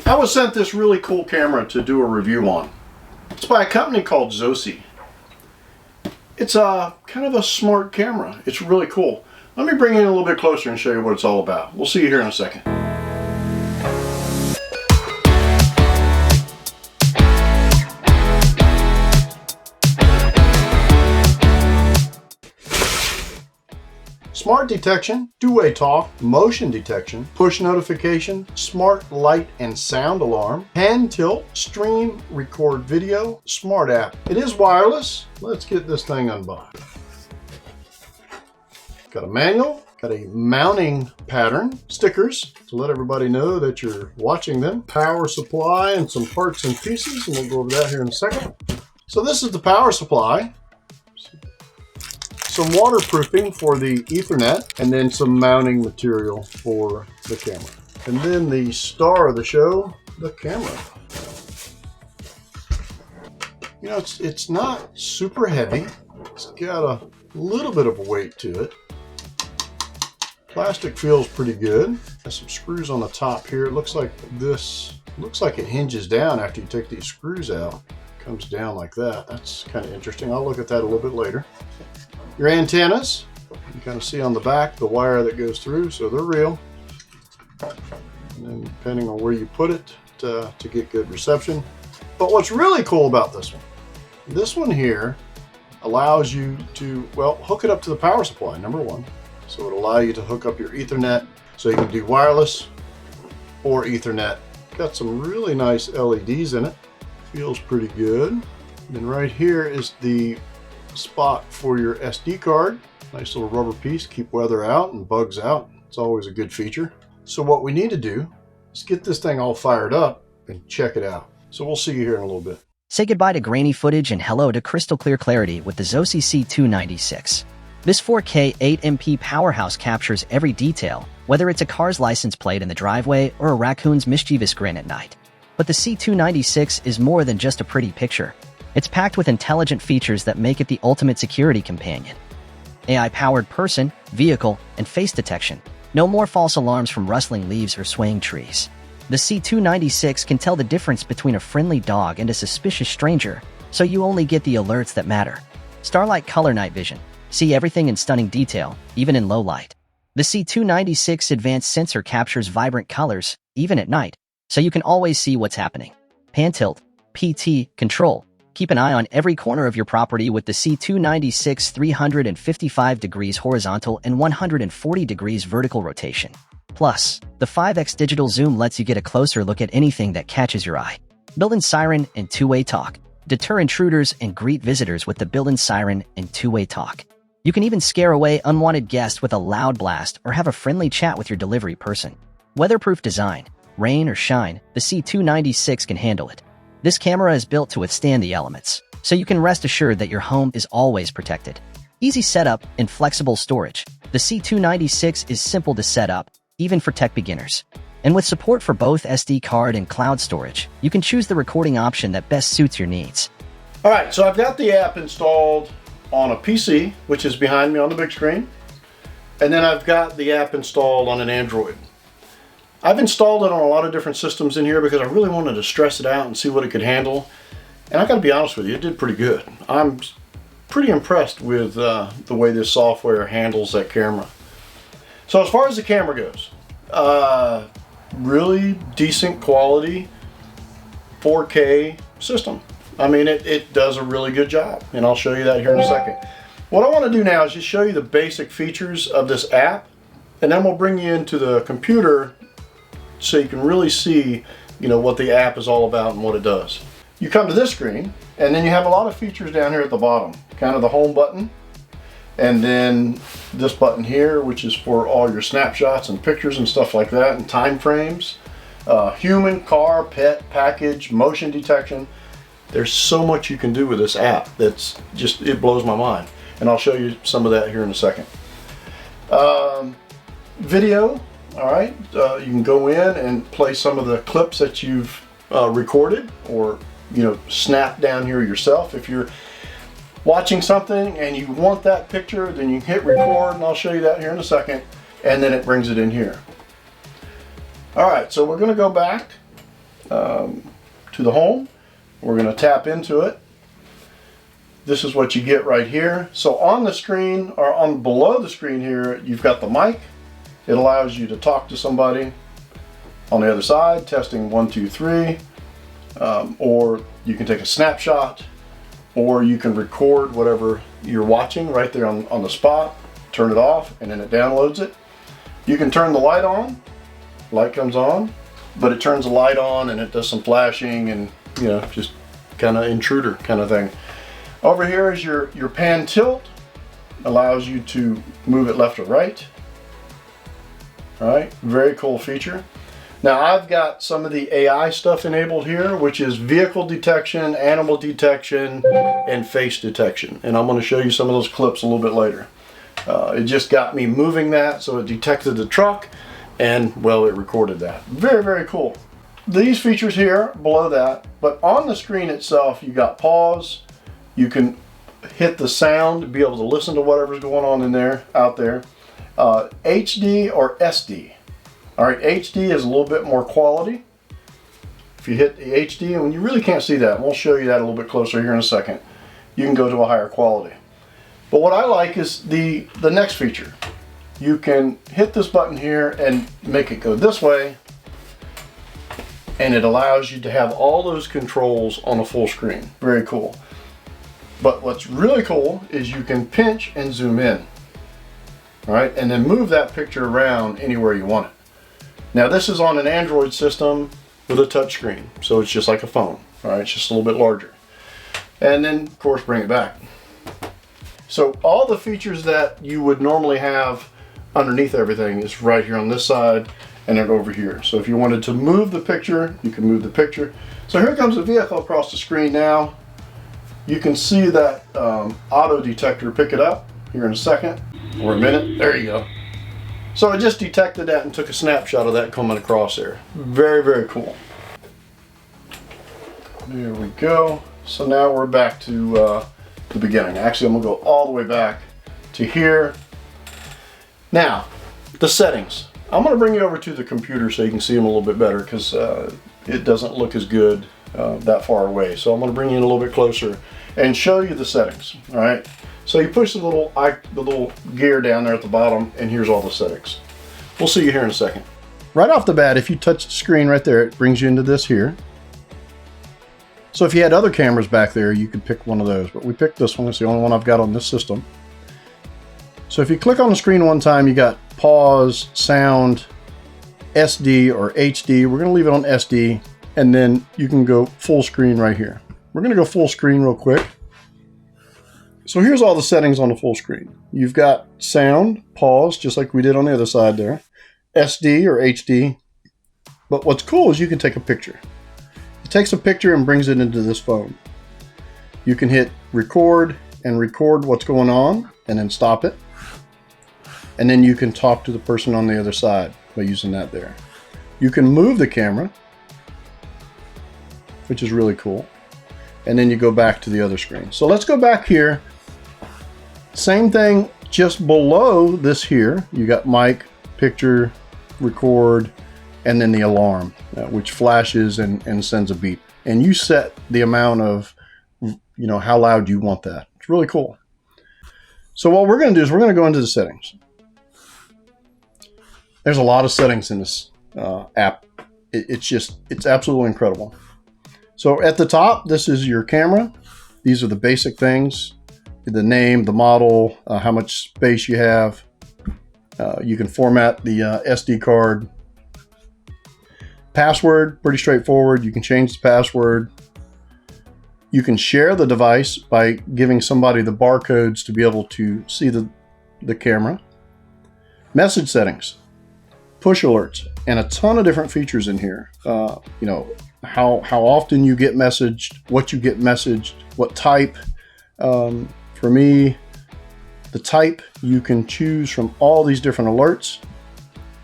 I was sent this really cool camera to do a review on. It's by a company called ZOSI. It's a kind of a smart camera. It's really cool. Let me bring it in a little bit closer and show you what it's all about. We'll see you here in a second. Smart detection, two-way talk, motion detection, push notification, smart light and sound alarm, hand tilt, stream, record video, smart app. It is wireless. Let's get this thing unboxed. Got a manual, got a mounting pattern, stickers to let everybody know that you're watching them, power supply and some parts and pieces, and we'll go over that here in a second. So this is the power supply. Some waterproofing for the Ethernet, and then some mounting material for the camera. And then the star of the show, the camera. You know, it's not super heavy. It's got a little bit of a weight to it. Plastic feels pretty good. There's some screws on the top here. It looks like it hinges down after you take these screws out. It comes down like that. That's kind of interesting. I'll look at that a little bit later. Your antennas, you kind of see on the back the wire that goes through, so they're real. And then depending on where you put it to get good reception. But what's really cool about this one here allows you to, well, hook it up to the power supply, number one. So it'll allow you to hook up your Ethernet so you can do wireless or Ethernet. Got some really nice LEDs in it. Feels pretty good. And then right here is the spot for your SD card. Nice little rubber piece, keep weather out and bugs out. It's always a good feature. So what we need to do is get this thing all fired up and check it out. So we'll see you here in a little bit. Say goodbye to grainy footage and hello to crystal clear clarity with the ZOSI C296. This 4K 8MP powerhouse captures every detail, whether it's a car's license plate in the driveway or a raccoon's mischievous grin at night. But the C296 is more than just a pretty picture. It's packed with intelligent features that make it the ultimate security companion. AI-powered person, vehicle, and face detection. No more false alarms from rustling leaves or swaying trees. The C296 can tell the difference between a friendly dog and a suspicious stranger, so you only get the alerts that matter. Starlight color night vision. See everything in stunning detail, even in low light. The C296 advanced sensor captures vibrant colors, even at night, so you can always see what's happening. Pan tilt, PT, control. Keep an eye on every corner of your property with the C296 355 degrees horizontal and 140 degrees vertical rotation. Plus, the 5x digital zoom lets you get a closer look at anything that catches your eye. Built-in Siren and two-way talk. Deter intruders and greet visitors with the built-in Siren and two-way talk. You can even scare away unwanted guests with a loud blast or have a friendly chat with your delivery person. Weatherproof design. Rain or shine, the C296 can handle it. This camera is built to withstand the elements, so you can rest assured that your home is always protected. Easy setup and flexible storage. The C296 is simple to set up, even for tech beginners. And with support for both SD card and cloud storage, you can choose the recording option that best suits your needs. All right, so I've got the app installed on a PC, which is behind me on the big screen. And then I've got the app installed on an Android. I've installed it on a lot of different systems in here because I really wanted to stress it out and see what it could handle. And I gotta be honest with you, it did pretty good. I'm pretty impressed with the way this software handles that camera. So as far as the camera goes, really decent quality 4K system. I mean, it does a really good job, and I'll show you that here in a second. What I want to do now is just show you the basic features of this app, and then we'll bring you into the computer so you can really see, you know, what the app is all about and what it does. You come to this screen, and then you have a lot of features down here at the bottom. Kind of the home button, and then this button here, which is for all your snapshots and pictures and stuff like that, and time frames. Human, car, pet, package, motion detection. There's so much you can do with this app that's just, it blows my mind. And I'll show you some of that here in a second. Video. All right, you can go in and play some of the clips that you've recorded, or snap down here yourself. If you're watching something and you want that picture, then you hit record, and I'll show you that here in a second, and then it brings it in here. All right, so we're going to go back to the home. We're going to tap into it. This is what you get right here. So on the screen, or on below the screen here, you've got the mic. It allows you to talk to somebody on the other side, testing 1, 2, 3. Or you can take a snapshot, or you can record whatever you're watching right there on the spot, turn it off, and then it downloads it. You can turn the light on, light comes on, but it turns the light on and it does some flashing and, you know, just kind of intruder kind of thing. Over here is your pan tilt, allows you to move it left or right. All right, very cool feature. Now I've got some of the AI stuff enabled here, which is vehicle detection, animal detection, and face detection. And I'm going to show you some of those clips a little bit later. It just got me moving that, so it detected the truck, and well, it recorded that. Very, very cool. These features here below that, but on the screen itself, you got pause. You can hit the sound to be able to listen to whatever's going on in there, out there. HD or SD. All right, HD is a little bit more quality. If you hit the HD, and you really can't see that, we'll show you that a little bit closer here in a second. You can go to a higher quality. But what I like is the next feature. You can hit this button here and make it go this way, and it allows you to have all those controls on a full screen. Very cool. But what's really cool is you can pinch and zoom in. All right, and then move that picture around anywhere you want it. Now this is on an Android system with a touch screen, so it's just like a phone. All right, it's just a little bit larger. And then of course bring it back. So all the features that you would normally have underneath everything is right here on this side and then over here. So if you wanted to move the picture, you can move the picture. So here comes the vehicle across the screen now. You can see that auto detector pick it up here in a second or a minute. There you go. So I just detected that and took a snapshot of that coming across there. Very, very cool. There we go. So now we're back to the beginning. Actually, I'm gonna go all the way back to here. Now, the settings. I'm gonna bring you over to the computer so you can see them a little bit better, because it doesn't look as good that far away. So I'm gonna bring you in a little bit closer and show you the settings, all right? So you push the little gear down there at the bottom, and here's all the settings. We'll see you here in a second. Right off the bat, if you touch the screen right there, it brings you into this here. So if you had other cameras back there, you could pick one of those, but we picked this one. It's the only one I've got on this system. So if you click on the screen one time, you got pause, sound, SD or HD. We're gonna leave it on SD, and then you can go full screen right here. We're gonna go full screen real quick. So here's all the settings on the full screen. You've got sound, pause, just like we did on the other side there, SD or HD. But what's cool is you can take a picture. It takes a picture and brings it into this phone. You can hit record and record what's going on and then stop it. And then you can talk to the person on the other side by using that there. You can move the camera, which is really cool. And then you go back to the other screen. So let's go back here. Same thing, just below this here, you got mic, picture, record, and then the alarm, which flashes and sends a beep. And you set the amount of, how loud you want that. It's really cool. So what we're going to do is we're going to go into the settings. There's a lot of settings in this app. It's absolutely incredible. So at the top, this is your camera. These are the basic things. The name, the model, how much space you have. You can format the SD card. Password, pretty straightforward. You can change the password. You can share the device by giving somebody the barcodes to be able to see the camera. Message settings, push alerts, and a ton of different features in here. How often you get messaged, what you get messaged, what type. For me, the type, you can choose from all these different alerts,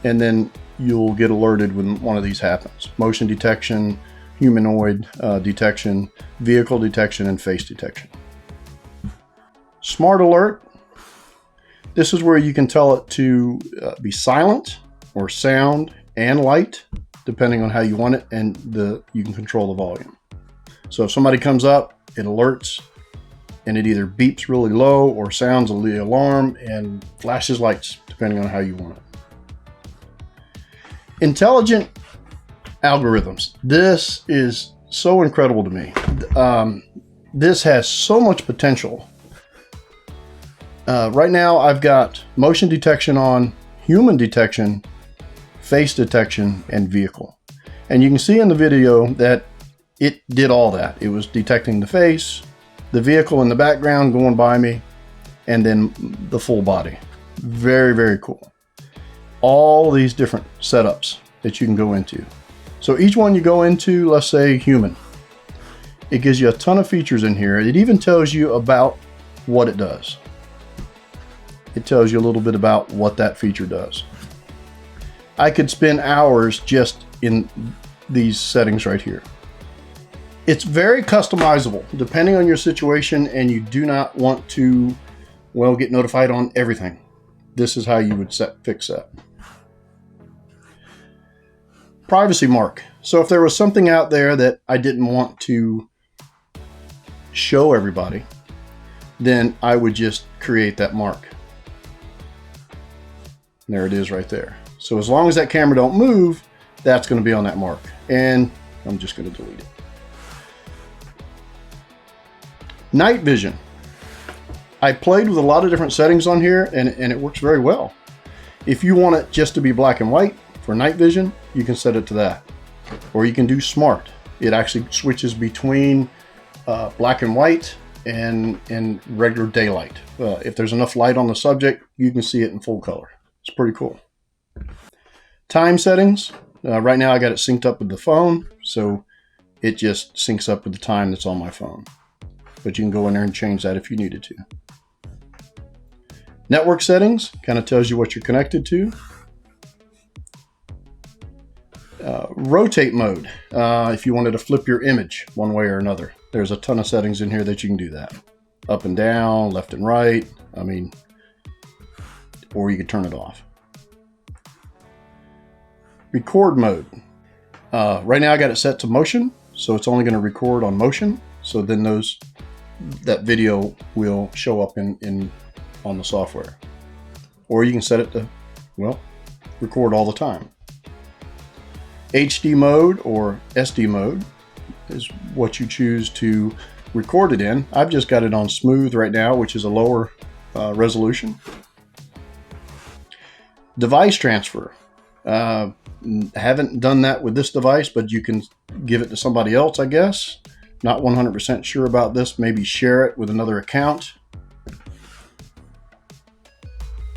and then you'll get alerted when one of these happens. Motion detection, humanoid detection, vehicle detection, and face detection. Smart alert. This is where you can tell it to be silent or sound and light. depending on how you want it, and you can control the volume. So if somebody comes up, it alerts, and it either beeps really low or sounds the alarm and flashes lights, depending on how you want it. Intelligent algorithms. This is so incredible to me. This has so much potential. Right now, I've got motion detection on, human detection, face detection, and vehicle. And you can see in the video that it did all that. It was detecting the face, the vehicle in the background going by me, and then the full body. Very, very cool. All these different setups that you can go into. So each one you go into, let's say human, it gives you a ton of features in here. It even tells you about what it does. It tells you a little bit about what that feature does. I could spend hours just in these settings right here. It's very customizable depending on your situation, and you do not want to, well, get notified on everything. This is how you would fix that. Privacy mark. So if there was something out there that I didn't want to show everybody, then I would just create that mark. And there it is right there. So as long as that camera don't move, that's going to be on that mark. And I'm just going to delete it. Night vision. I played with a lot of different settings on here, and it works very well. If you want it just to be black and white for night vision, you can set it to that. Or you can do smart. It actually switches between black and white and regular daylight. If there's enough light on the subject, you can see it in full color. It's pretty cool. Time settings. Right now I got it synced up with the phone, so it just syncs up with the time that's on my phone. But you can go in there and change that if you needed to. Network settings kind of tells you what you're connected to. Rotate mode, if you wanted to flip your image one way or another. There's a ton of settings in here that you can do that. Up and down, left and right, I mean, or you could turn it off. Record mode. Right now I got it set to motion, so it's only going to record on motion. So then that video will show up on the software. Or you can set it to, well, record all the time. HD mode or SD mode is what you choose to record it in. I've just got it on smooth right now, which is a lower resolution. Device transfer. Haven't done that with this device, but you can give it to somebody else, I guess. Not 100% sure about this. Maybe share it with another account.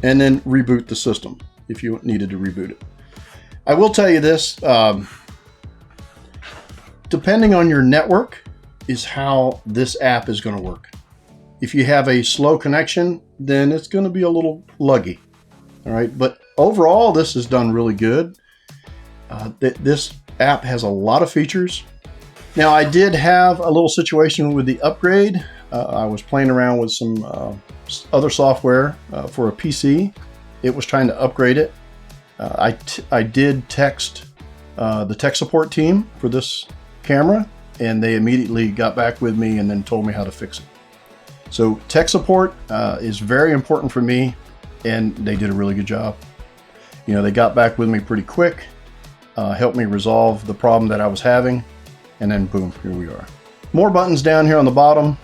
And then reboot the system if you needed to reboot it. I will tell you this, depending on your network is how this app is going to work. If you have a slow connection, then it's going to be a little luggy. All right, but overall, this is done really good. This app has a lot of features. Now, I did have a little situation with the upgrade. I was playing around with some other software for a PC. It was trying to upgrade it. I did text the tech support team for this camera, and they immediately got back with me and then told me how to fix it. So tech support is very important for me, and they did a really good job. You know, they got back with me pretty quick, helped me resolve the problem that I was having, and then boom, here we are. More buttons down here on the bottom,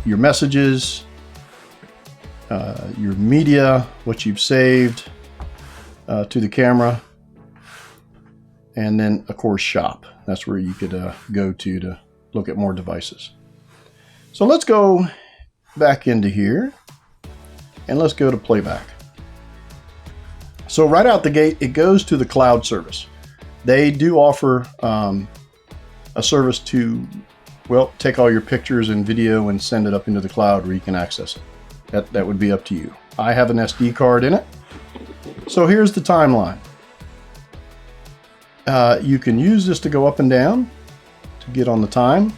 your messages, your media, what you've saved to the camera, and then of course shop. That's where you could go to look at more devices. So let's go back into here and let's go to Playback. So right out the gate, it goes to the cloud service. They do offer a service to, well, take all your pictures and video and send it up into the cloud where you can access it. That would be up to you. I have an SD card in it. So here's the timeline. You can use this to go up and down to get on the time.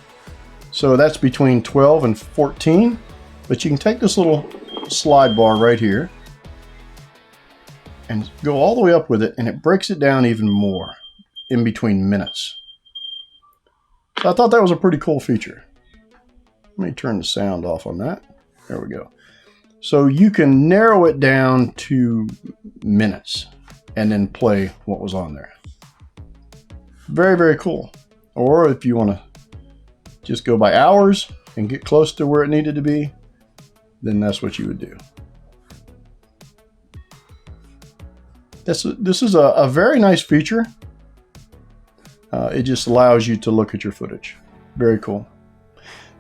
So that's between 12 and 14, but you can take this little slide bar right here and go all the way up with it, and it breaks it down even more. in between minutes. So I thought that was a pretty cool feature. Let me turn the sound off on that. There we go. So you can narrow it down to minutes and then play what was on there. Very, very cool. Or if you want to just go by hours and get close to where it needed to be, then that's what you would do. This is a very nice feature. It just allows you to look at your footage. Very cool.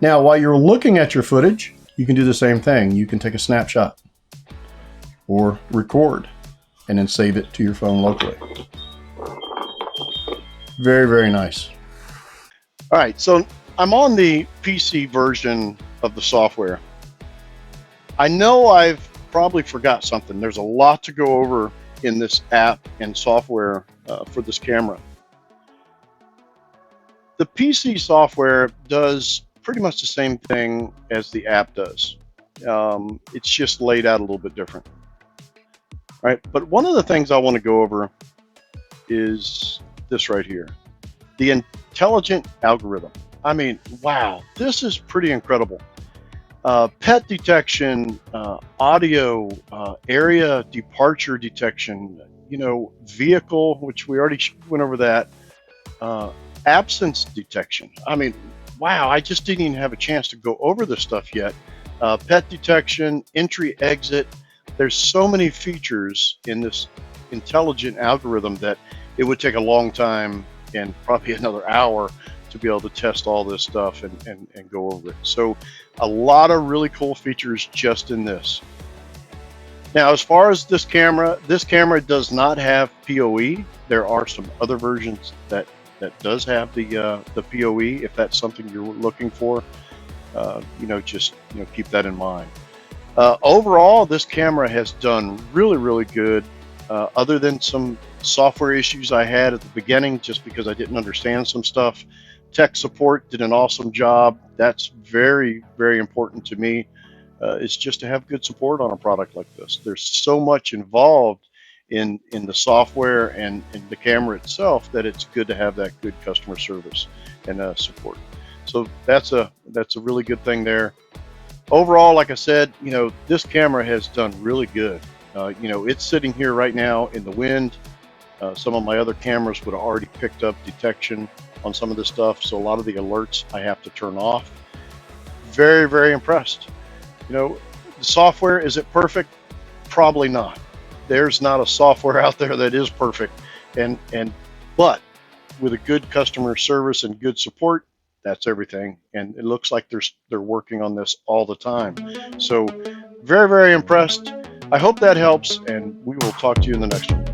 Now, while you're looking at your footage, you can do the same thing. You can take a snapshot or record and then save it to your phone locally. Very, very nice. All right, so I'm on the PC version of the software. I know I've probably forgot something. There's a lot to go over in this app and software for this camera. The PC software does pretty much the same thing as the app does. It's just laid out a little bit different. Right, but one of the things I want to go over is this right here, the intelligent algorithm. I mean, wow, this is pretty incredible. Pet detection, audio, area departure detection, vehicle, which we already went over that, absence detection. I mean, wow, I just didn't even have a chance to go over this stuff yet. Pet detection, entry, exit. There's so many features in this intelligent algorithm that it would take a long time and probably another hour to be able to test all this stuff and go over it. So a lot of really cool features just in this. Now, as far as this camera does not have PoE. There are some other versions that does have the PoE. If that's something you're looking for, just keep that in mind. Overall, this camera has done really, really good, other than some software issues I had at the beginning just because I didn't understand some stuff. Tech support did an awesome job. That's very, very important to me. It's just to have good support on a product like this. There's so much involved in the software and in the camera itself that it's good to have that good customer service and support. So that's a really good thing there. Overall, like I said, this camera has done really good. It's sitting here right now in the wind. Some of my other cameras would have already picked up detection on some of this stuff, so a lot of the alerts I have to turn off. Very, very impressed. The software, is it perfect? Probably not. There's not a software out there that is perfect, but with a good customer service and good support, that's everything. And it looks like they're working on this all the time. So very, very impressed. I hope that helps, and we will talk to you in the next one.